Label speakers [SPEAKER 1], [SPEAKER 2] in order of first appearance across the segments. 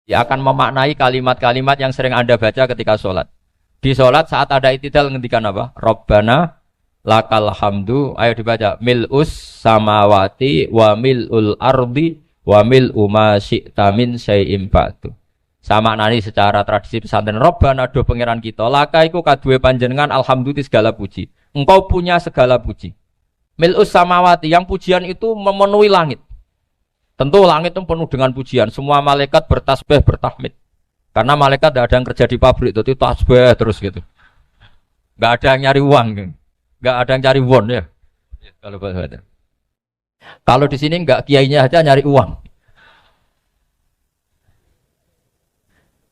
[SPEAKER 1] Ya akan memaknai kalimat-kalimat yang sering Anda baca ketika sholat. Di sholat saat ada itidal ngendikan apa? Rabbana lakal hamdu. Ayo dibaca. Mil'us samawati wa mil'ul ardi wa mil'u ma syi'ta min syai'im ba'du. Sama nani secara tradisi pesantren Rabbana do pangeran kita laka iku kaduwe panjenengan alhamdulillah segala puji. Engkau punya segala puji. Mil'us samawati yang pujian itu memenuhi langit. Tentu langit itu penuh dengan pujian. Semua malaikat bertasbih, bertahmid. Karena malaikat tidak ada yang kerja di pabrik, itu tasbih terus gitu. Gak ada yang nyari uang, gak ada yang cari won ya. Kalau di sini nggak kiainya aja nyari uang.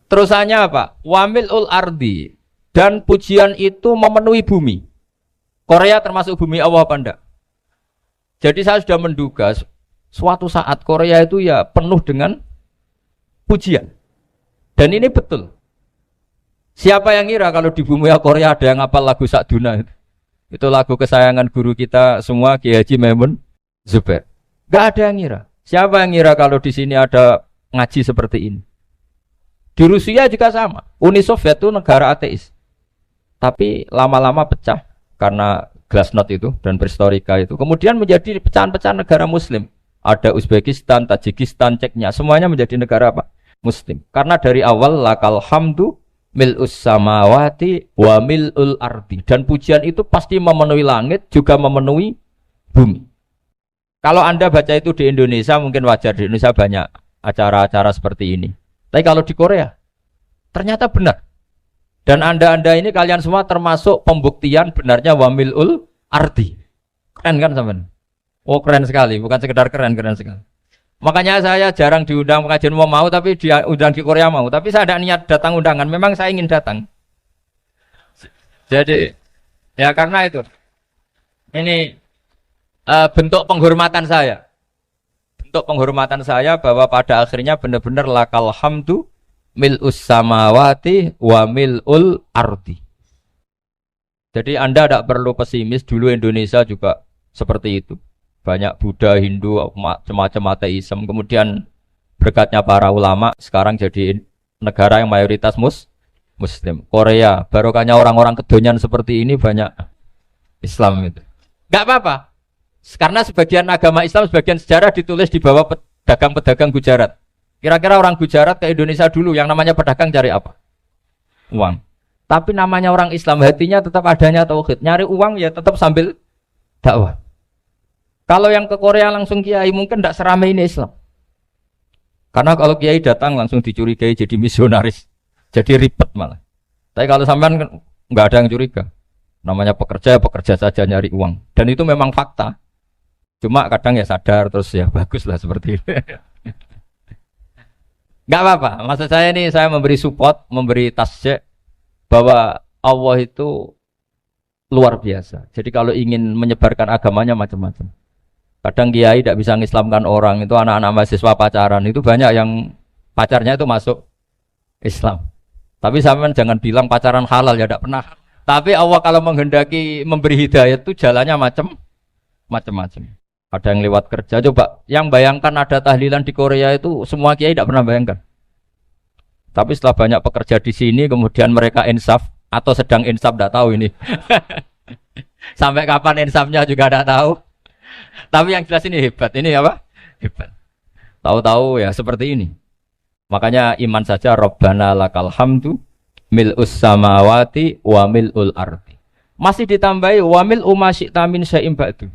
[SPEAKER 1] Terusannya apa? Wamilul ardi, dan pujian itu memenuhi bumi. Korea termasuk bumi Allah apa enggak? Jadi saya sudah menduga suatu saat Korea itu ya penuh dengan pujian. Dan ini betul. Siapa yang ngira kalau di bumi Korea ada yang hafal lagu Sakduna itu? Itu lagu kesayangan guru kita semua Kiai Haji Maimun Zubair. Gak ada yang ngira. Siapa yang ngira kalau di sini ada ngaji seperti ini? Di Rusia juga sama. Uni Soviet itu negara ateis. Tapi lama-lama pecah karena glasnost itu dan perestroika itu. Kemudian menjadi pecahan-pecahan negara muslim. Ada Uzbekistan, Tajikistan, Ceknya, semuanya menjadi negara apa? Muslim. Karena dari awal lakal hamdu mil'us samawati wa mil'ul ardi. Dan pujian itu pasti memenuhi langit, juga memenuhi bumi. Kalau Anda baca itu di Indonesia, mungkin wajar. Di Indonesia banyak acara-acara seperti ini. Tapi kalau di Korea, ternyata benar. Dan Anda ini kalian semua termasuk pembuktian benarnya wa mil'ul ardi. Keren kan sampean? Oh keren sekali, bukan sekedar keren, keren sekali. Makanya saya jarang diundang pengajian mau tapi diundang di Korea mau. Tapi saya ada niat datang undangan, memang saya ingin datang. Jadi, ya karena itu. Ini bentuk penghormatan saya. Bentuk penghormatan saya bahwa pada akhirnya benar-benar lakal hamdu mil'us samawati wa mil'ul ardi. Jadi Anda tidak perlu pesimis, dulu Indonesia juga seperti itu. Banyak Buddha, Hindu, macam-macam ateisme. Kemudian berkatnya para ulama sekarang jadi negara yang mayoritas Muslim. Korea, barokahnya orang-orang kedonyan seperti ini banyak Islam itu. Gak apa-apa. Karena sebagian agama Islam, sebagian sejarah ditulis di bawah pedagang-pedagang Gujarat. Kira-kira orang Gujarat ke Indonesia dulu yang namanya pedagang cari apa? Uang. Tapi namanya orang Islam, hatinya tetap adanya tauhid. Nyari uang ya tetap sambil dakwah. Kalau yang ke Korea langsung kiai mungkin tidak seramai ini Islam. Karena kalau kiai datang langsung dicurigai jadi misionaris. Jadi ribet malah. Tapi kalau sampean nggak ada yang curiga. Namanya pekerja saja nyari uang. Dan itu memang fakta. Cuma kadang ya sadar terus ya bagus lah seperti itu. Nggak apa-apa. Maksud saya ini saya memberi support, memberi tasjek bahwa Allah itu luar biasa. Jadi kalau ingin menyebarkan agamanya macam-macam. Kadang kiai tidak bisa mengislamkan orang, itu anak-anak mahasiswa pacaran, itu banyak yang pacarnya itu masuk Islam. Tapi sampean jangan bilang pacaran halal, ya tidak pernah. Tapi Allah kalau menghendaki memberi hidayah itu jalannya macam-macam. Ada yang lewat kerja, coba yang bayangkan ada tahlilan di Korea itu semua kiai tidak pernah bayangkan. Tapi setelah banyak pekerja di sini, kemudian mereka insaf atau sedang insaf, tidak tahu ini. Sampai kapan insafnya juga tidak tahu. Tapi yang jelas ini hebat. Ini apa? Hebat. Tahu-tahu ya seperti ini. Makanya iman saja Rabbana lakal hamdu mil'us samawati wa mil'ul ardi. Masih ditambahi wa mil'u ma syi'ta min syai'im ba'du.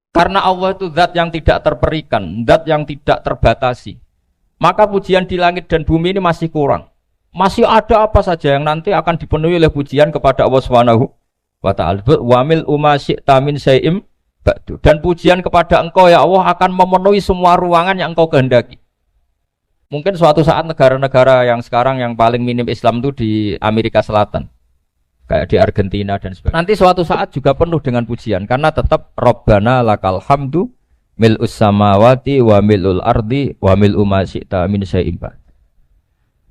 [SPEAKER 1] Karena Allah itu zat yang tidak terperikan, zat yang tidak terbatasi. Maka pujian di langit dan bumi ini masih kurang. Masih ada apa saja yang nanti akan dipenuhi oleh pujian kepada Allah Subhanahu wa ta'ala. Wa mil'u ma syi'ta min syai'im ba'du. Dan pujian kepada Engkau ya Allah akan memenuhi semua ruangan yang Engkau kehendaki. Mungkin suatu saat negara-negara yang sekarang yang paling minim Islam itu di Amerika Selatan, kayak di Argentina dan sebagainya. Nanti suatu saat juga penuh dengan pujian karena tetap Rabbana lakal hamdu mil'us samawati wa mil'ul ardi wa mil'u ma syi'ta min syai'in ba'd.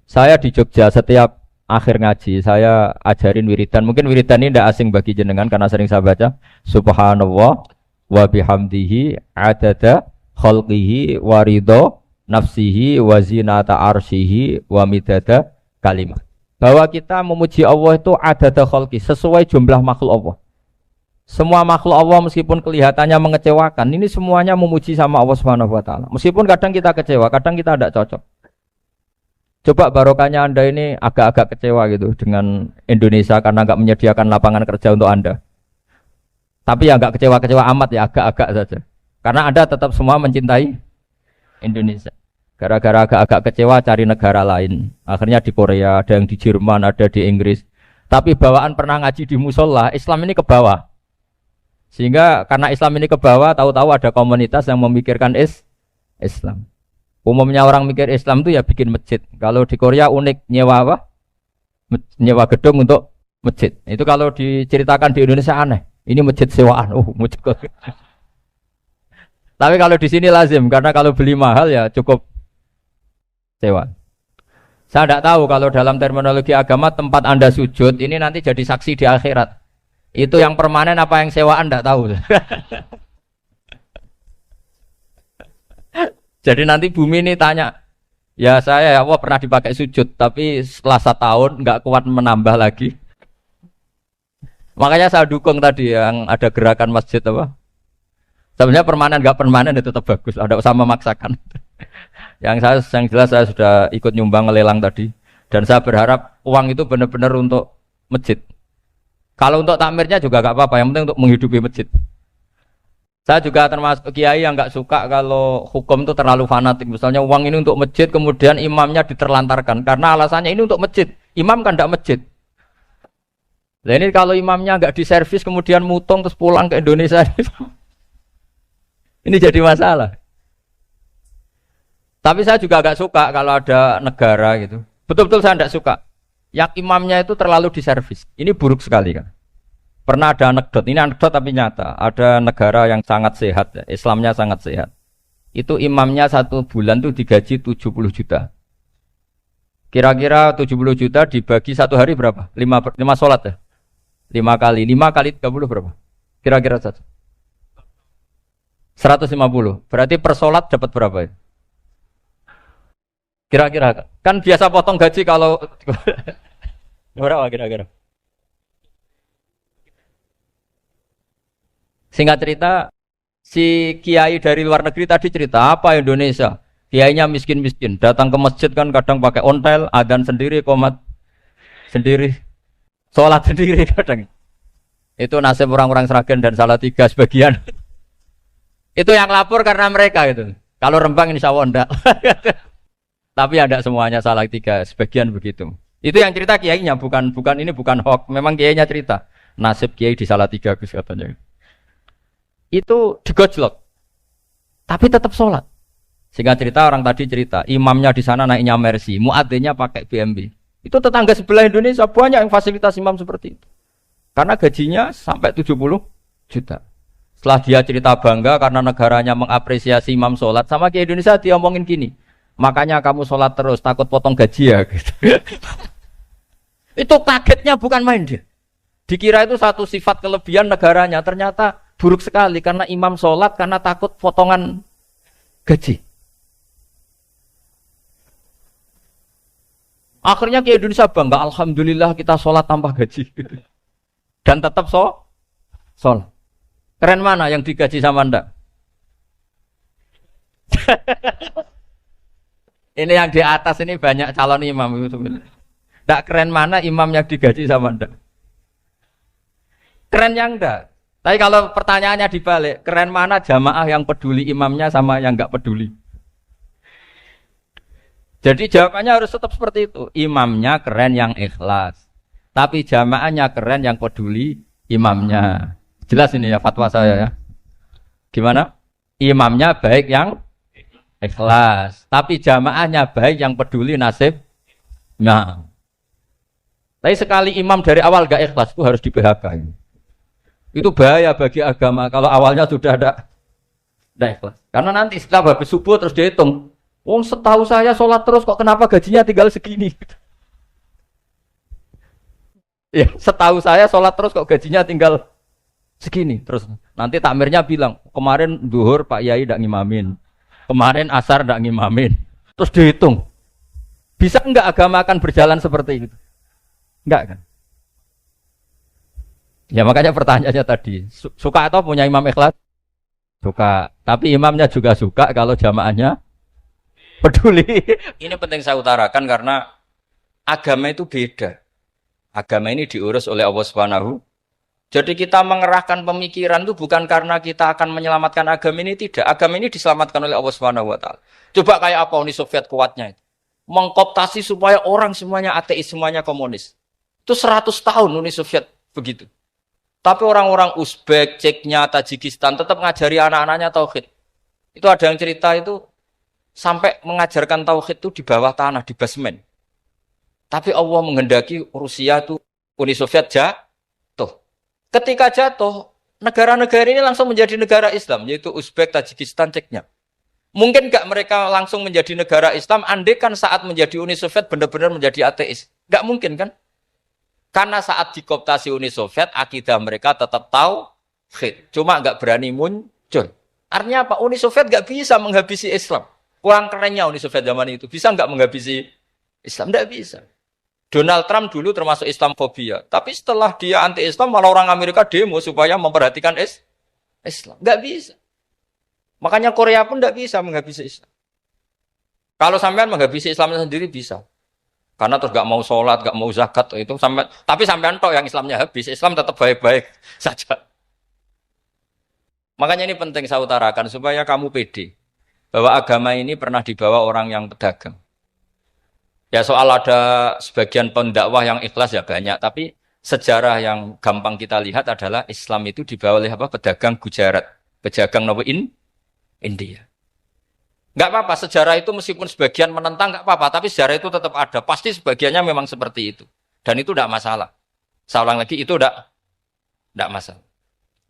[SPEAKER 1] Saya di Jogja setiap akhir ngaji saya ajarin wiridan. Mungkin wiridan ini tidak asing bagi jenengan karena sering saya baca Subhanallah wa bihamdihi adada khalqihi wa ridho nafsihi wa zinata arsyihi wa midada kalimat. Bahwa kita memuji Allah itu adada khalqi, sesuai jumlah makhluk Allah. Semua makhluk Allah meskipun kelihatannya mengecewakan, ini semuanya memuji sama Allah Subhanahu wa taala. Meskipun kadang kita kecewa, kadang kita tidak cocok. Coba barokahnya Anda ini agak-agak kecewa gitu dengan Indonesia karena nggak menyediakan lapangan kerja untuk Anda. Tapi ya nggak kecewa-kecewa amat ya, agak-agak saja. Karena Anda tetap semua mencintai Indonesia. Gara-gara agak-agak kecewa cari negara lain. Akhirnya di Korea, ada yang di Jerman, ada di Inggris. Tapi bawaan pernah ngaji di musola, Islam ini ke bawah. Sehingga karena Islam ini ke bawah, tahu-tahu ada komunitas yang memikirkan Islam. Umumnya orang mikir Islam itu ya bikin masjid. Kalau di Korea unik, nyewa apa? Nyewa gedung untuk masjid. Itu kalau diceritakan di Indonesia aneh. Ini masjid sewaan. Masjid. Tapi kalau di sini lazim, karena kalau beli mahal ya cukup sewa. Saya tidak tahu kalau dalam terminologi agama tempat Anda sujud ini nanti jadi saksi di akhirat. Itu yang permanen apa yang sewaan tidak tahu. Jadi nanti bumi ini tanya, ya saya ya Allah pernah dipakai sujud, tapi setelah 1 tahun nggak kuat menambah lagi. Makanya saya dukung tadi yang ada gerakan masjid apa. Sebenarnya permanen nggak permanen itu tetap bagus, ada usah memaksakan. yang jelas saya sudah ikut nyumbang lelang tadi, dan saya berharap uang itu benar-benar untuk masjid. Kalau untuk takmirnya juga nggak apa-apa, yang penting untuk menghidupi masjid. Saya juga termasuk kiai yang nggak suka kalau hukum itu terlalu fanatik. Misalnya uang ini untuk masjid, kemudian imamnya diterlantarkan. Karena alasannya ini untuk masjid. Imam kan tidak masjid. Nah ini kalau imamnya nggak diservis, kemudian mutung terus pulang ke Indonesia. Ini jadi masalah. Tapi saya juga nggak suka kalau ada negara gitu. Betul-betul saya tidak suka. Yang imamnya itu terlalu diservis. Ini buruk sekali kan. Pernah ada anekdot, ini anekdot tapi nyata. Ada negara yang sangat sehat, ya. Islamnya sangat sehat. Itu imamnya 1 bulan tuh digaji 70 juta. Kira-kira 70 juta dibagi 1 hari berapa? 5 sholat ya? 5 kali 30 berapa? Kira-kira saja. 150. Berarti per sholat dapat berapa ya? Kira-kira. Kan biasa potong gaji kalau... berapa kira-kira? Singkat cerita, si kiai dari luar negeri tadi cerita, apa Indonesia? Kiainya miskin-miskin, datang ke masjid kan kadang pakai ontel, adzan sendiri, qomat sendiri, sholat sendiri kadang. Itu nasib orang-orang Sragen dan Salatiga sebagian. Itu yang lapor karena mereka itu. Kalau Rembang insya Allah enggak. Tapi ada semuanya Salatiga, sebagian begitu. Itu yang cerita kiainya, bukan ini bukan hoax, memang kiainya cerita. Nasib kiai di Salatiga Gus katanya. Itu digojlok, tapi tetap sholat. Sehingga cerita orang tadi cerita, imamnya di sana naiknya Mercy, muadzinnya pakai BMW. Itu tetangga sebelah Indonesia banyak yang fasilitas imam seperti itu. Karena gajinya sampai 70 juta. Setelah dia cerita bangga karena negaranya mengapresiasi imam sholat, sama ke Indonesia dia omongin gini, makanya kamu sholat terus, takut potong gaji ya. Gitu. Itu kagetnya bukan main dia. Dikira itu satu sifat kelebihan negaranya, ternyata buruk sekali karena imam sholat karena takut potongan gaji. Akhirnya ke Indonesia bangga, alhamdulillah kita sholat tanpa gaji. Dan tetap sholat. Keren mana yang digaji sama Anda? Ini yang di atas ini banyak calon imam. Tidak keren mana imam yang digaji sama Anda? Keren yang enggak. Tapi kalau pertanyaannya dibalik, keren mana jamaah yang peduli imamnya sama yang enggak peduli? Jadi jawabannya harus tetap seperti itu. Imamnya keren yang ikhlas. Tapi jamaahnya keren yang peduli imamnya. Jelas ini ya fatwa saya ya. Gimana? Imamnya baik yang ikhlas. Tapi jamaahnya baik yang peduli nasibnya. Tapi sekali imam dari awal enggak ikhlas itu harus di PHK. Itu bahaya bagi agama kalau awalnya sudah ada ikhlas. Karena nanti setelah habis subuh terus dihitung. Wong setahu saya sholat terus kok kenapa gajinya tinggal segini? Ya, setahu saya sholat terus kok gajinya tinggal segini. Terus nanti takmirnya bilang, kemarin duhur Pak Yai tidak ngimamin. Kemarin asar ndak ngimamin. Terus dihitung. Bisa enggak agama akan berjalan seperti itu? Enggak kan? Ya makanya pertanyaannya tadi, suka atau punya imam ikhlas? Suka. Tapi imamnya juga suka kalau jamaahnya peduli. Ini penting saya utarakan karena agama itu beda. Agama ini diurus oleh Allah Subhanahu. Jadi kita mengerahkan pemikiran itu bukan karena kita akan menyelamatkan agama ini, tidak. Agama ini diselamatkan oleh Allah Subhanahu wa taala. Coba kayak apa Uni Soviet kuatnya itu. Mengkooptasi supaya orang semuanya ateis, semuanya komunis. Itu 100 tahun Uni Soviet begitu. Tapi orang-orang Uzbek, Ceknya, Tajikistan tetap ngajari anak-anaknya tauhid. Itu ada yang cerita itu sampai mengajarkan tauhid itu di bawah tanah, di basement. Tapi Allah menghendaki Rusia itu Uni Soviet jatuh. Ketika jatuh, negara-negara ini langsung menjadi negara Islam, yaitu Uzbek, Tajikistan, Ceknya. Mungkin nggak mereka langsung menjadi negara Islam, andai kan saat menjadi Uni Soviet benar-benar menjadi ateis. Nggak mungkin kan? Karena saat dikooptasi Uni Soviet, akidah mereka tetap tauhid. Cuma nggak berani muncul. Artinya apa? Uni Soviet nggak bisa menghabisi Islam. Kurang kerennya Uni Soviet zaman itu. Bisa nggak menghabisi Islam? Nggak bisa. Donald Trump dulu termasuk Islamfobia. Tapi setelah dia anti-Islam, malah orang Amerika demo supaya memperhatikan Islam. Nggak bisa. Makanya Korea pun nggak bisa menghabisi Islam. Kalau sampean menghabisi Islam sendiri bisa. Karena terus nggak mau sholat, nggak mau zakat, itu sampai. Tapi sampean toh yang Islamnya habis, Islam tetap baik-baik saja. Makanya ini penting saya utarakan supaya kamu pede. Bahwa agama ini pernah dibawa orang yang pedagang. Ya soal ada sebagian pendakwah yang ikhlas ya banyak, tapi sejarah yang gampang kita lihat adalah Islam itu dibawa oleh apa? Pedagang Gujarat, pedagang India. Enggak apa-apa, sejarah itu meskipun sebagian menentang enggak apa-apa, tapi sejarah itu tetap ada. Pasti sebagiannya memang seperti itu. Dan itu enggak masalah. Saya ulang lagi, itu enggak masalah.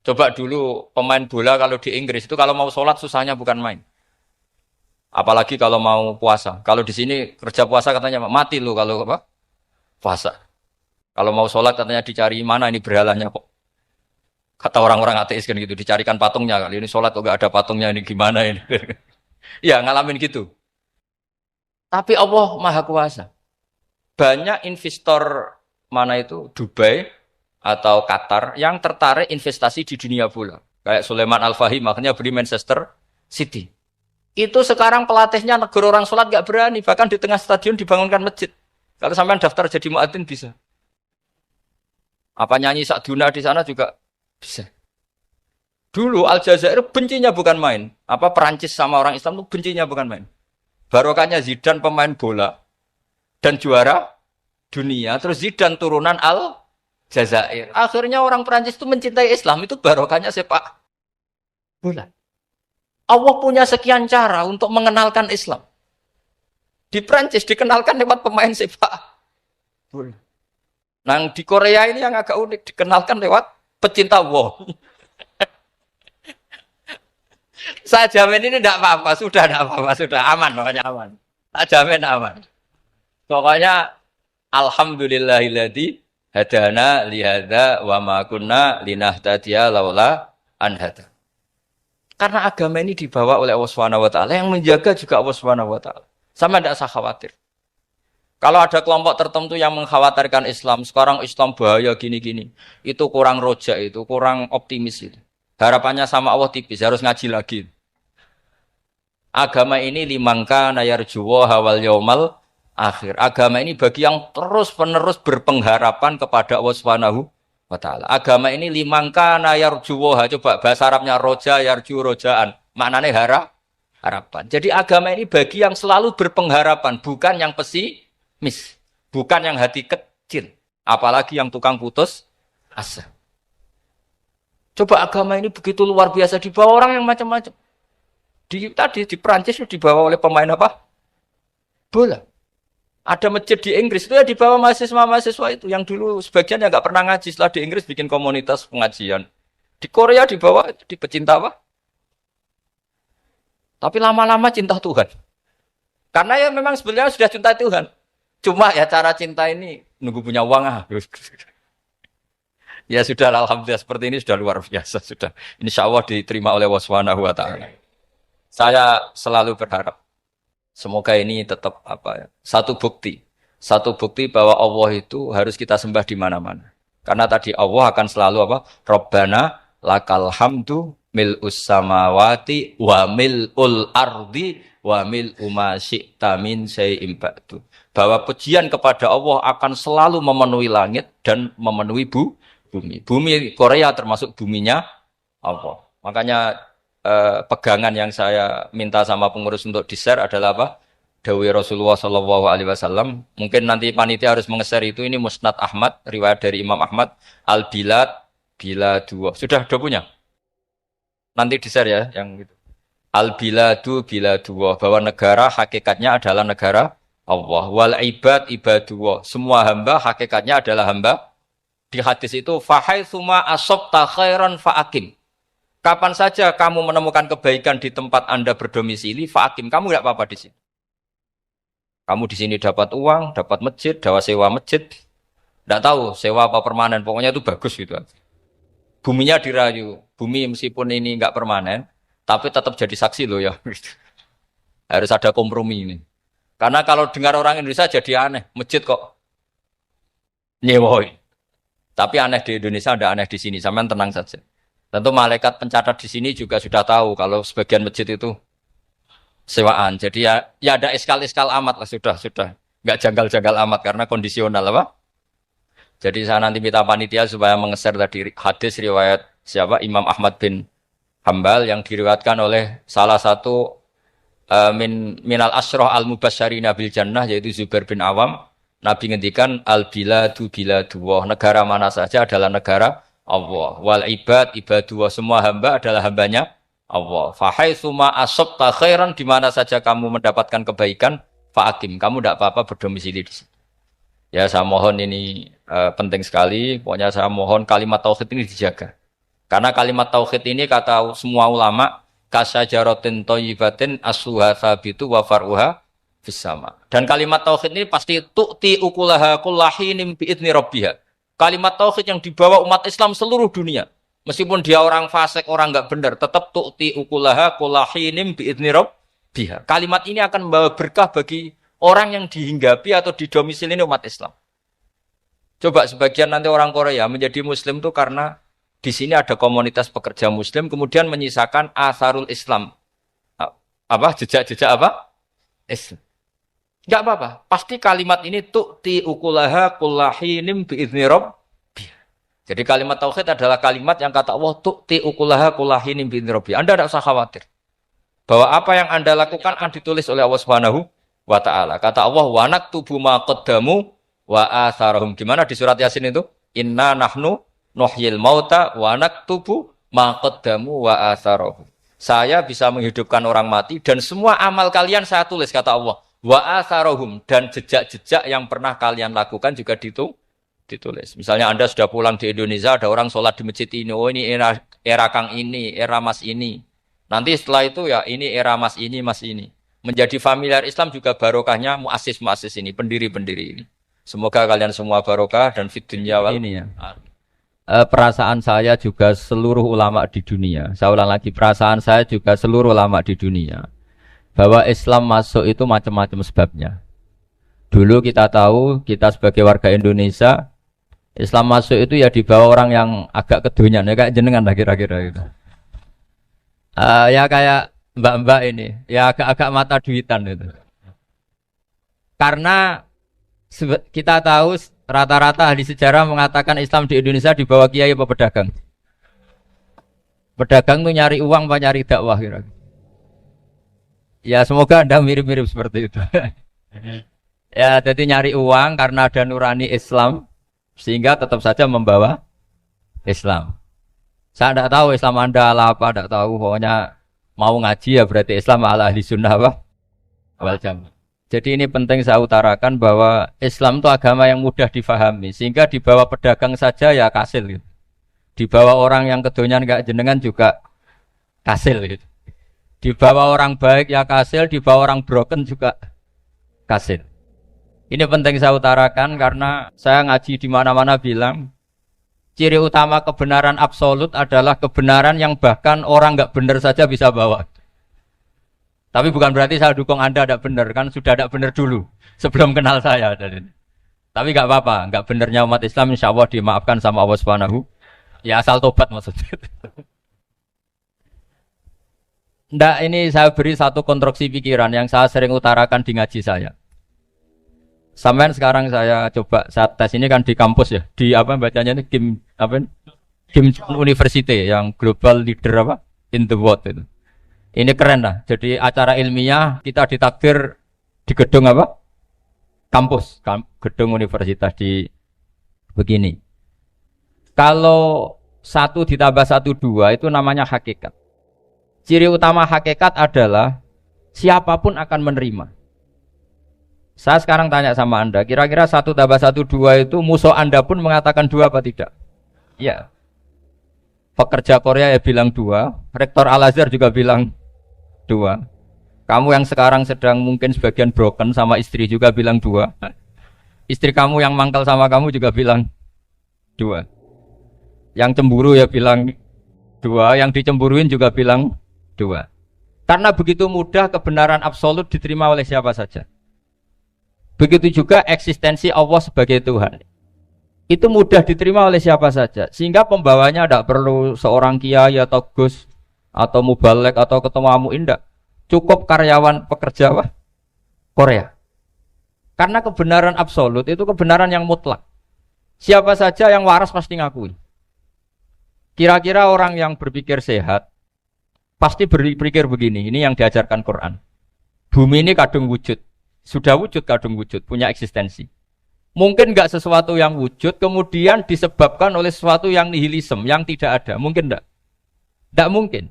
[SPEAKER 1] Coba dulu pemain bola kalau di Inggris itu kalau mau sholat susahnya bukan main. Apalagi kalau mau puasa. Kalau di sini kerja puasa katanya mati lu kalau apa? Puasa. Kalau mau sholat katanya dicari mana ini berhalanya kok. Kata orang-orang ateis kan gitu, dicarikan patungnya. Kali ini sholat kok gak ada patungnya, ini gimana ini. Ya ngalamin gitu. Tapi Allah Maha Kuasa. Banyak investor mana itu Dubai atau Qatar yang tertarik investasi di dunia bola. Kayak Sulaiman Al-Fahim makanya beli Manchester City. Itu sekarang pelatihnya negara orang sholat gak berani. Bahkan di tengah stadion dibangunkan masjid. Kalau sampai daftar jadi muadzin bisa. Apa nyanyi Sakduna di sana juga bisa. Dulu Aljazair bencinya bukan main. Apa Perancis sama orang Islam itu bencinya bukan main. Barokahnya Zidane pemain bola. Dan juara dunia. Terus Zidane turunan Aljazair. Akhirnya orang Perancis itu mencintai Islam. Itu barokahnya sepak bola. Allah punya sekian cara untuk mengenalkan Islam. Di Prancis dikenalkan lewat pemain sepak bola. Nah di Korea ini yang agak unik dikenalkan lewat pecinta wow. Saya jamin ini tidak apa-apa, sudah tidak apa-apa, sudah aman, pokoknya aman. Saya jamin aman. Pokoknya alhamdulillahilladzi hadana lihada wa ma kunna linahtadiya laula an hada. Karena agama ini dibawa oleh Allah Subhanahu wa taala, yang menjaga juga Allah Subhanahu wa taala. Sama tidak usah khawatir. Kalau ada kelompok tertentu yang mengkhawatirkan Islam, sekarang Islam bahaya gini-gini, itu kurang roja, itu kurang optimis itu. Harapannya sama Allah tipis, harus ngaji lagi. Agama ini limangka nayarjuwa hawal yaumal akhir. Agama ini bagi yang terus-menerus berpengharapan kepada Allah Subhanahu wa ta'ala. Agama ini limangka nayarjuwa, coba bahasa Arabnya roja, yarju, rojaan. Maknanya harapan. Jadi agama ini bagi yang selalu berpengharapan, bukan yang pesimis. Bukan yang hati kecil. Apalagi yang tukang putus asa. Coba agama ini begitu luar biasa dibawa orang yang macam-macam. Di Prancis dibawa oleh pemain apa? Bola. Ada masjid di Inggris itu ya dibawa mahasiswa-mahasiswa itu yang dulu sebagian yang nggak pernah ngaji, setelah di Inggris bikin komunitas pengajian. Di Korea dibawa di pecinta apa? Tapi lama-lama cinta Tuhan. Karena ya memang sebenarnya sudah cinta Tuhan. Cuma ya cara cinta ini nunggu punya uang ah. Ya sudah, alhamdulillah seperti ini sudah luar biasa sudah. Insya Allah diterima oleh Allah Subhanahu wa taala. Saya selalu berharap semoga ini tetap apa ya, satu bukti bahwa Allah itu harus kita sembah di mana-mana. Karena tadi Allah akan selalu apa? Rabbana lakal hamdu mil'us samawati wa mil'ul ardi wa mil'u ma syi'ta min syai'in ba'du. Bahwa pujian kepada Allah akan selalu memenuhi langit dan memenuhi bumi. Bumi Korea termasuk buminya Allah. Makanya pegangan yang saya minta sama pengurus untuk di-share adalah apa? Dawai Rasulullah Shallallahu Alaihi Wasallam. Mungkin nanti panitia harus menge-share itu. Ini Musnad Ahmad, riwayat dari Imam Ahmad. Al-Bilad, Biladullah. Sudah punya? Nanti di-share ya, yang itu. Al-Biladu, Biladullah. Bahwa negara hakikatnya adalah negara Allah. Wal ibad, ibadullah. Semua hamba hakikatnya adalah hamba. Di hadis itu, fahaitsuma asabta khairan fa'akim. Kapan saja kamu menemukan kebaikan di tempat Anda berdomisili, fa'akim, kamu tidak apa-apa di sini. Kamu di sini dapat uang, dapat masjid, dapat sewa masjid. Tidak tahu sewa apa permanen, pokoknya itu bagus gitu. Buminya dirayu, bumi meskipun ini nggak permanen, tapi tetap jadi saksi loh ya. Harus ada kompromi ini. Karena kalau dengar orang Indonesia jadi aneh, masjid kok nyewoi. Tapi aneh di Indonesia, ada aneh di sini, sampean tenang saja. Tentu malaikat pencatat di sini juga sudah tahu kalau sebagian masjid itu sewaan. Jadi ya ada eskal-eskal amat lah sudah. Enggak janggal-janggal amat karena kondisional apa? Jadi saya nanti minta panitia supaya mengeser tadi hadis riwayat siapa Imam Ahmad bin Hambal yang diriwayatkan oleh salah satu minal asyrah al-mubasysyirina bil jannah yaitu Zubair bin Awam. Nabi ngendikan al-biladu biladullah. Negara mana saja adalah negara Allah. Wal ibad ibadullah, semua hamba adalah hambanya Allah. Fahaitsuma asabta khairan, di mana saja kamu mendapatkan kebaikan, fa'akim, kamu tidak apa-apa berdomisili di sini. Ya saya mohon ini penting sekali. Pokoknya saya mohon kalimat tauhid ini dijaga. Karena kalimat tauhid ini kata semua ulama kasyajaratin thayyibatin asluha tsabitu wa far'uha fis sama. Dan kalimat tauhid ini pasti tu'ti ukulaha kullahinin bi'idzni rabbiha. Kalimat tauhid yang dibawa umat Islam seluruh dunia. Meskipun dia orang fasik, orang enggak benar, tetap tu'ti ukulaha kullahinim bi'idzni rabbiha. Kalimat ini akan membawa berkah bagi orang yang dihinggapi atau didomisili umat Islam. Coba sebagian nanti orang Korea menjadi muslim itu karena di sini ada komunitas pekerja muslim kemudian menyisakan atharul Islam. Apa? Jejak-jejak apa? Islam. Enggak apa-apa. Pasti kalimat ini tu'ti ukulaha kullahinim bi'idzni rabbiha. Jadi kalimat tauhid adalah kalimat yang kata Allah tu'ti ukulaha kullahinim bi'idzni rabbiha. Anda tidak usah khawatir bahwa apa yang Anda lakukan akan ditulis oleh Allah Subhanahu wa taala. Kata Allah wa naktubu ma qaddamu wa atharahum. Gimana di surat Yasin itu? Inna nahnu nuhyil mauta wa naktubu ma qaddamu wa atharahum. Saya bisa menghidupkan orang mati dan semua amal kalian saya tulis, kata Allah. Wa atharohum, dan jejak-jejak yang pernah kalian lakukan juga ditulis. Misalnya Anda sudah pulang di Indonesia, ada orang sholat di masjid ini, oh ini era Kang ini, era Mas ini. Nanti setelah itu ya ini era Mas ini, Mas ini. Menjadi familiar Islam juga barokahnya muassis-muassis ini, pendiri-pendiri ini. Semoga kalian semua barokah dan fid dunya wal ini ya. Perasaan saya juga seluruh ulama di dunia. Saya ulang lagi, perasaan saya juga seluruh ulama di dunia. Bahwa Islam masuk itu macam-macam sebabnya. Dulu kita tahu, kita sebagai warga Indonesia, Islam masuk itu ya dibawa orang yang agak kedonyan, ya kayak jenengan lah kira-kira gitu. Ya kayak mbak-mbak ini, ya agak-agak mata duitan itu. Karena kita tahu rata-rata ahli sejarah mengatakan Islam di Indonesia dibawa kiai apa pedagang. Pedagang itu nyari uang apa nyari dakwah kira-kira. Ya semoga Anda mirip-mirip seperti itu. Ya jadi nyari uang karena ada nurani Islam sehingga tetap saja membawa Islam. Saya tidak tahu Islam Anda ala apa, tidak tahu. Pokoknya mau ngaji ya berarti Islam ala ahli sunnah apa? Wal jamaah. Jadi ini penting saya utarakan bahwa Islam itu agama yang mudah difahami sehingga dibawa pedagang saja ya kasil gitu. Dibawa orang yang kedonyan enggak jenengan juga kasil gitu. Dibawa orang baik ya kasil, dibawa orang broken juga kasil. Ini penting saya utarakan karena saya ngaji di mana-mana bilang ciri utama kebenaran absolut adalah kebenaran yang bahkan orang nggak benar saja bisa bawa. Tapi bukan berarti saya dukung Anda tidak benar, kan sudah tidak benar dulu sebelum kenal saya. Tapi nggak apa-apa, nggak benernya umat Islam insya Allah dimaafkan sama Allah Subhanahu. Ya asal tobat maksudnya. Nggak, ini saya beri satu konstruksi pikiran yang saya sering utarakan di ngaji saya. Sampai sekarang saya coba saya tes ini kan di kampus ya, di apa bacanya ini Kim University yang global leader apa in the world itu. Ini keren lah. Jadi acara ilmiah kita ditakdir di gedung apa? Kampus, gedung universitas di begini. Kalau 1 ditambah 1 2 itu namanya hakikat. Ciri utama hakikat adalah siapapun akan menerima. Saya sekarang tanya sama Anda, kira-kira 1 tambah 1 2 itu musuh Anda pun mengatakan 2 apa tidak? Ya. Pekerja Korea ya bilang 2, rektor Al-Azhar juga bilang 2. Kamu yang sekarang sedang mungkin sebagian broken sama istri juga bilang 2. Istri kamu yang mangkal sama kamu juga bilang 2. Yang cemburu ya bilang 2, yang dicemburuin juga bilang 2. Karena begitu mudah kebenaran absolut diterima oleh siapa saja. Begitu juga eksistensi Allah sebagai Tuhan. Itu mudah diterima oleh siapa saja. Sehingga pembawanya tidak perlu seorang kiai atau gus atau mubalek atau ketua mu'in, tidak. Cukup karyawan pekerja Korea. Karena kebenaran absolut itu kebenaran yang mutlak. Siapa saja yang waras pasti ngakui. Kira-kira orang yang berpikir sehat pasti berpikir begini, ini yang diajarkan Quran. Bumi ini kadung wujud. Sudah wujud kadung wujud, punya eksistensi. Mungkin enggak sesuatu yang wujud kemudian disebabkan oleh sesuatu yang nihilisme, yang tidak ada. Mungkin enggak? Enggak mungkin.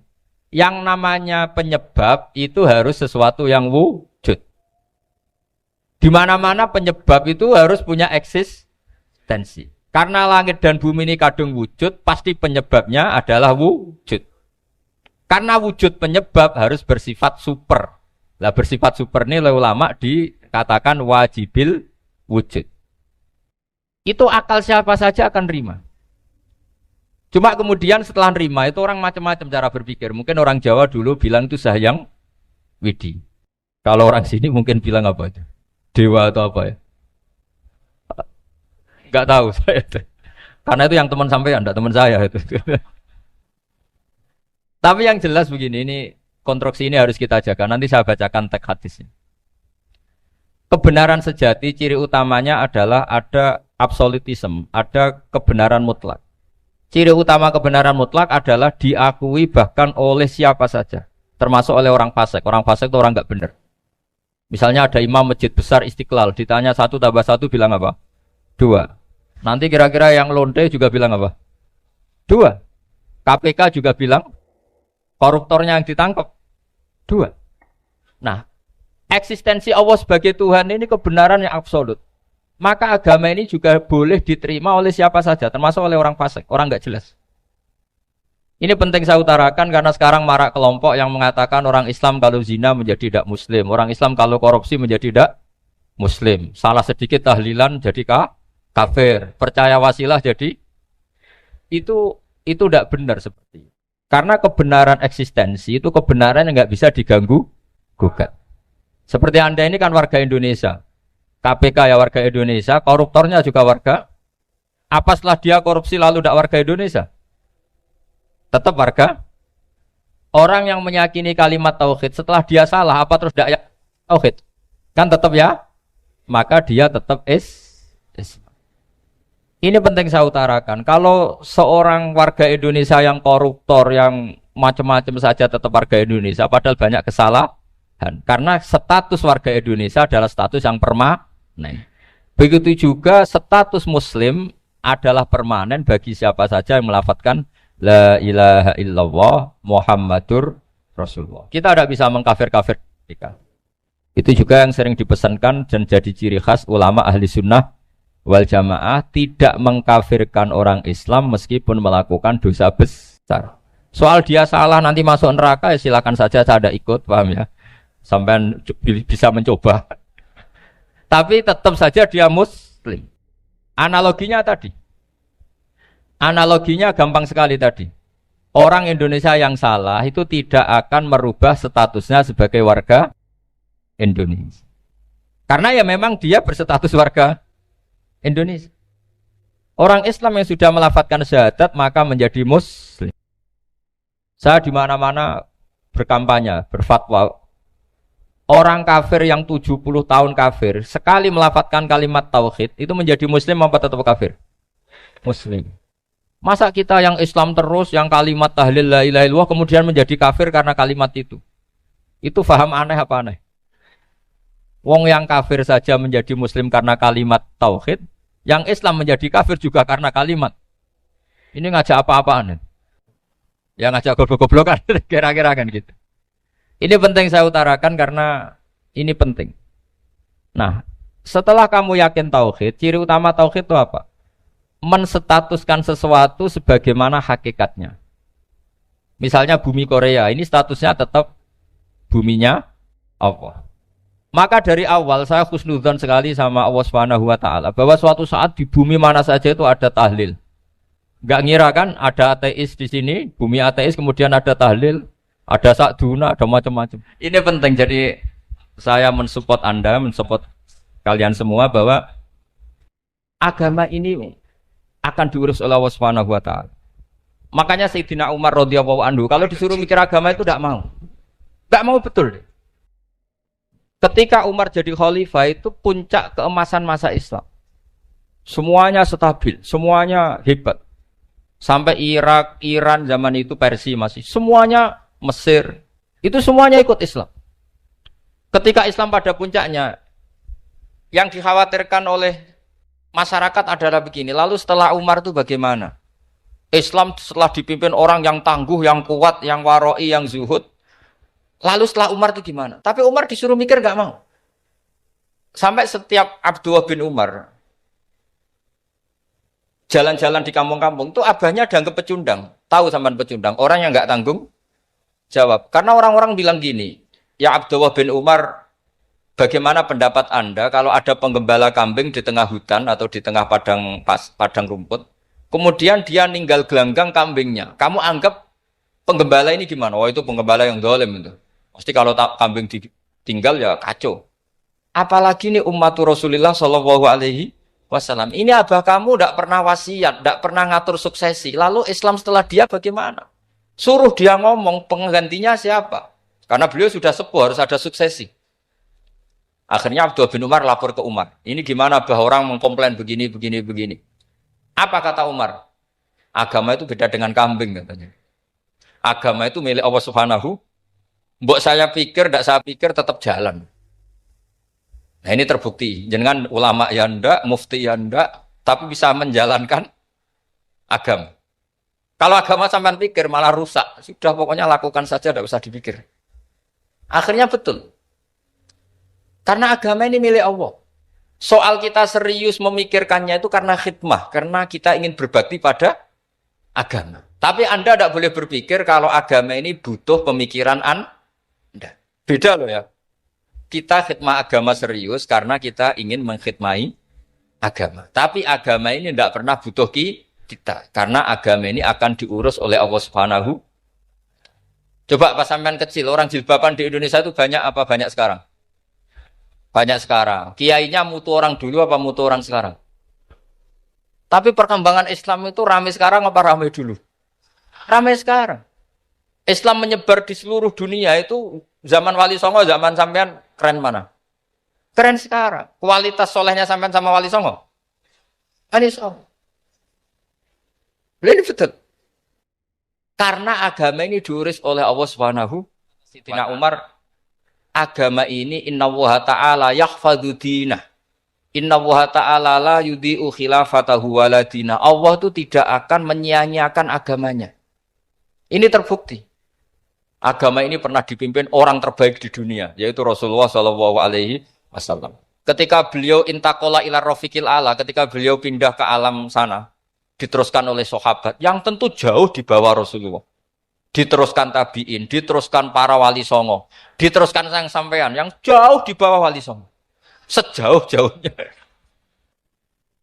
[SPEAKER 1] Yang namanya penyebab itu harus sesuatu yang wujud. Di mana-mana penyebab itu harus punya eksistensi. Karena langit dan bumi ini kadung wujud, pasti penyebabnya adalah wujud. Karena wujud penyebab harus bersifat super. Lah bersifat super ini oleh ulama dikatakan wajibil wujud. Itu akal siapa saja akan terima. Cuma kemudian setelah nerima itu orang macam-macam cara berpikir. Mungkin orang Jawa dulu bilang itu Sahyang Widi. Kalau orang sini mungkin bilang apa itu? Dewa atau apa ya? Enggak tahu saya. Karena itu yang teman sampean, enggak teman saya itu. Tapi yang jelas begini, ini konstruksi ini harus kita jaga. Nanti saya bacakan teks hadisnya. Kebenaran sejati ciri utamanya adalah ada absolutisme, ada kebenaran mutlak. Ciri utama kebenaran mutlak adalah diakui bahkan oleh siapa saja, termasuk oleh orang fasik. Orang fasik itu orang nggak benar. Misalnya ada imam masjid besar Istiqlal, ditanya 1 tambah 1 bilang apa? 2. Nanti kira-kira yang lonte juga bilang apa? 2. KPK juga bilang koruptornya yang ditangkap 2. Nah, eksistensi Allah sebagai Tuhan ini kebenaran yang absolut. Maka agama ini juga boleh diterima oleh siapa saja, termasuk oleh orang fasik, orang nggak jelas. Ini penting saya utarakan karena sekarang marak kelompok yang mengatakan orang Islam kalau zina menjadi tidak muslim, orang Islam kalau korupsi menjadi tidak muslim. Salah sedikit tahlilan jadi kafir, percaya wasilah jadi itu tidak benar seperti itu. Karena kebenaran eksistensi itu kebenaran yang nggak bisa diganggu gugat. Seperti Anda ini kan warga Indonesia. KPK ya warga Indonesia, koruptornya juga warga. Apa setelah dia korupsi lalu tidak warga Indonesia? Tetap warga. Orang yang meyakini kalimat tauhid setelah dia salah, apa terus tidak tauhid? Kan tetap ya? Maka dia tetap Ini penting saya utarakan. Kalau seorang warga Indonesia yang koruptor, yang macam-macam saja tetap warga Indonesia, padahal banyak kesalahan. Karena status warga Indonesia adalah status yang permanen. Begitu juga status muslim adalah permanen bagi siapa saja yang melafadzkan la ilaha illallah Muhammadur Rasulullah. Kita tidak bisa mengkafir-kafir mereka. Itu juga yang sering dipesankan dan jadi ciri khas ulama ahli sunnah wal jamaah, tidak mengkafirkan orang Islam meskipun melakukan dosa besar. Soal dia salah nanti masuk neraka ya silakan saja, saya ada ikut, paham ya? Sampai bisa mencoba. Tapi tetap saja dia muslim. Analoginya gampang sekali tadi. Orang Indonesia yang salah itu tidak akan merubah statusnya sebagai warga Indonesia. Karena ya memang dia berstatus warga Indonesia. Orang Islam yang sudah melafadzkan syahadat maka menjadi muslim. Saya di mana-mana berkampanye, berfatwa. Orang kafir yang 70 tahun kafir, sekali melafadzkan kalimat tauhid, itu menjadi muslim apa tetap kafir? Muslim. Masa kita yang Islam terus, yang kalimat tahlil la ilaha illallah, kemudian menjadi kafir karena kalimat itu? Itu faham aneh apa aneh? Wong yang kafir saja menjadi muslim karena kalimat tauhid, yang Islam menjadi kafir juga karena kalimat. Ini ngajak apa-apaan? Ya ngajak goblok-goblokan, kira-kira kan gitu. Ini penting saya utarakan karena ini penting. Nah, setelah kamu yakin tauhid, ciri utama tauhid itu apa? Menstatuskan sesuatu sebagaimana hakikatnya. Misalnya bumi Korea, ini statusnya tetap buminya Allah. Maka dari awal saya husnudzon sekali sama Allah Subhanahu wa taala bahwa suatu saat di bumi mana saja itu ada tahlil. Enggak ngira kan ada ateis di sini, bumi ateis kemudian ada tahlil. Ada sakduna, ada macam-macam. Ini penting, jadi saya mensupport Anda, mensupport kalian semua bahwa agama ini akan diurus oleh Allah Subhanahu wa taala. Makanya Sayyidina Umar radhiyallahu anhu kalau disuruh mikir agama itu tidak mau. Tidak mau betul. Ketika Umar jadi khalifah itu puncak keemasan masa Islam. Semuanya stabil, semuanya hebat. Sampai Irak, Iran zaman itu Persia masih semuanya Mesir, itu semuanya ikut Islam. Ketika Islam pada puncaknya, yang dikhawatirkan oleh masyarakat adalah begini, lalu setelah Umar itu bagaimana? Islam setelah dipimpin orang yang tangguh, yang kuat, yang waroi, yang zuhud. Lalu setelah Umar itu gimana? Tapi Umar disuruh mikir gak mau. Sampai setiap Abdullah bin Umar jalan-jalan di kampung-kampung, itu abahnya dianggap pecundang. Tahu sampean pecundang? Orang yang gak tanggung jawab. Karena orang-orang bilang gini, ya Abdullah bin Umar, bagaimana pendapat Anda kalau ada penggembala kambing di tengah hutan atau di tengah padang rumput, kemudian dia ninggal gelanggang kambingnya. Kamu anggap penggembala ini gimana? Oh itu penggembala yang zalim itu. Pasti kalau kambing ditinggal ya kacau. Apalagi ini ummatu Rasulullah Shallallahu Alaihi Wasallam. Ini abah kamu tidak pernah wasiat, tidak pernah ngatur suksesi. Lalu Islam setelah dia bagaimana? Suruh dia ngomong penggantinya siapa? Karena beliau sudah sepuh, harus ada suksesi. Akhirnya Abdullah bin Umar lapor ke Umar. Ini gimana bah orang mengkomplain begini. Apa kata Umar? Agama itu beda dengan kambing katanya. Agama itu milik Allah Subhanahu. Mbok saya pikir, tidak saya pikir tetap jalan. Nah ini terbukti. Jangan ulama ya ndak, mufti ya ndak, tapi bisa menjalankan agama. Kalau agama sampean pikir malah rusak. Sudah pokoknya lakukan saja, tidak usah dipikir. Akhirnya betul. Karena agama ini milik Allah. Soal kita serius memikirkannya itu karena khidmah. Karena kita ingin berbakti pada agama. Tapi Anda tidak boleh berpikir kalau agama ini butuh pemikiran Anda. Beda loh ya. Kita khidmah agama serius karena kita ingin mengkhidmai agama. Tapi agama ini tidak pernah butuh kita, karena agama ini akan diurus oleh Allah Subhanahu. Coba pas sampean kecil, orang jilbaban di Indonesia itu banyak apa banyak sekarang? Banyak sekarang. Kiainya mutu orang dulu apa mutu orang sekarang? Tapi perkembangan Islam itu ramai sekarang apa ramai dulu? Ramai sekarang. Islam menyebar di seluruh dunia itu zaman Wali Songo, zaman sampean keren mana? Keren sekarang. Kualitas solehnya sampean sama Wali Songo? Wali Songo. Ini betul. Karena agama ini diurus oleh Allah Subhanahu. Sayyidina Umar, agama ini innallaha ta'ala yahfadzu dinah. Innallaha ta'ala la yudhi'u khilafatahu waladina. Allah itu tidak akan menyia-nyiakan agamanya. Ini terbukti. Agama ini pernah dipimpin orang terbaik di dunia, yaitu Rasulullah Shallallahu Alaihi Wasallam. Ketika beliau intakola ila rafiqil ala, ketika beliau pindah ke alam sana, diteruskan oleh sahabat yang tentu jauh di bawah Rasulullah. Diteruskan tabi'in, diteruskan para wali songo, diteruskan sang sampean yang jauh di bawah wali songo. Sejauh-jauhnya.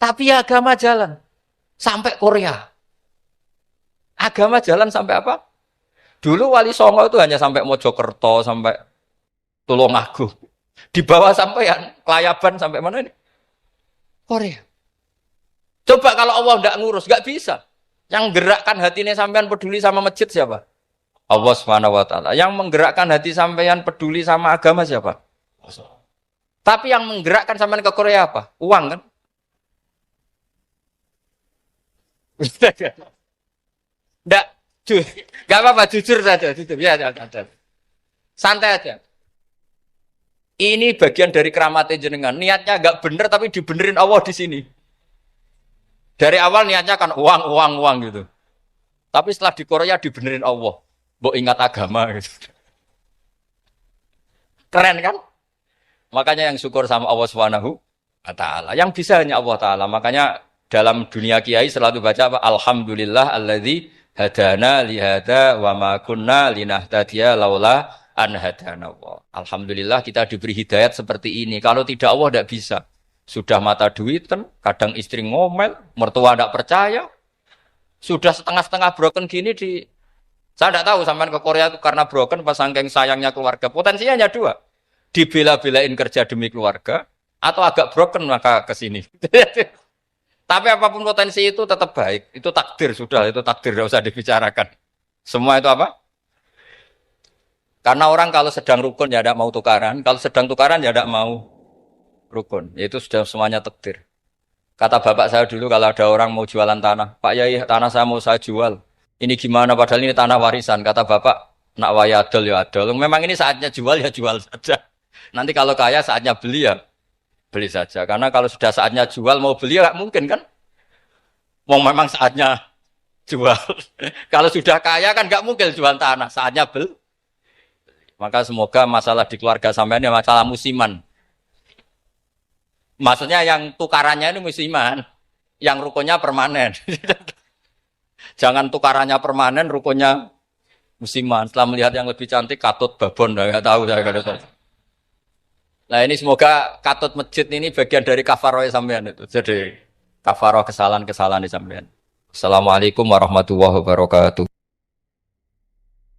[SPEAKER 1] Tapi agama jalan sampai Korea. Agama jalan sampai apa? Dulu Wali Songo itu hanya sampai Mojokerto, sampai Tulungagung. Di bawah sampean, Klayaban sampai mana ini? Korea. Coba kalau Allah tidak ngurus, nggak bisa. Yang gerakkan hatinya sampean peduli sama masjid siapa? Allah Subhanahu wa taala. Yang menggerakkan hati sampean peduli sama agama siapa? Tapi yang menggerakkan sampean ke Korea apa? Uang kan? Enggak, enggak apa-apa, jujur saja, jujur. Ya, santai aja. Ini bagian dari keramatnya jenengan. Niatnya agak bener tapi dibenerin Allah di sini. Dari awal niatnya kan uang gitu. Tapi setelah di Korea dibenerin Allah. Mbok ingat agama gitu. Keren kan? Makanya yang syukur sama Allah Subhanahu wa taala. Yang bisa hanya Allah taala. Makanya dalam dunia kiai selalu baca apa? Alhamdulillah alladzi hadana li hada wa ma kunna linahtadiya laula an hadana Allah. Alhamdulillah kita diberi hidayat seperti ini. Kalau tidak Allah tidak bisa. Sudah mata duitan, kadang istri ngomel, mertua tidak percaya. Sudah setengah-setengah broken gini di... Saya tidak tahu sampai ke Korea itu karena broken pas saking sayangnya keluarga. Potensinya hanya dua. Dibela-belain kerja demi keluarga, atau agak broken maka ke sini. Tapi apapun potensi itu tetap baik. Itu takdir sudah, itu takdir, tidak usah dibicarakan. Semua itu apa? Karena orang kalau sedang rukun ya tidak mau tukaran, kalau sedang tukaran ya tidak mau rukun. Itu sudah semuanya takdir. Kata bapak saya dulu kalau ada orang mau jualan tanah, Pak Yai tanah saya mau saya jual. Ini gimana padahal ini tanah warisan. Kata bapak, nak waya adol ya adol. Memang ini saatnya jual ya jual saja. Nanti kalau kaya saatnya beli ya beli saja. Karena kalau sudah saatnya jual mau beli ya nggak mungkin kan. Mau memang saatnya jual. Kalau sudah kaya kan nggak mungkin jual tanah. Saatnya beli. Maka semoga masalah di keluarga sampean ya masalah musiman. Maksudnya yang tukarannya ini musiman, yang rukunnya permanen. Jangan tukarannya permanen, rukunnya musiman. Setelah melihat yang lebih cantik, katut babon, nggak tahu saya nggak tahu. Nah ini semoga katut masjid ini bagian dari kafaroh sampean itu. Jadi kafaroh kesalahan-kesalahan di sampean. Assalamualaikum warahmatullahi wabarakatuh.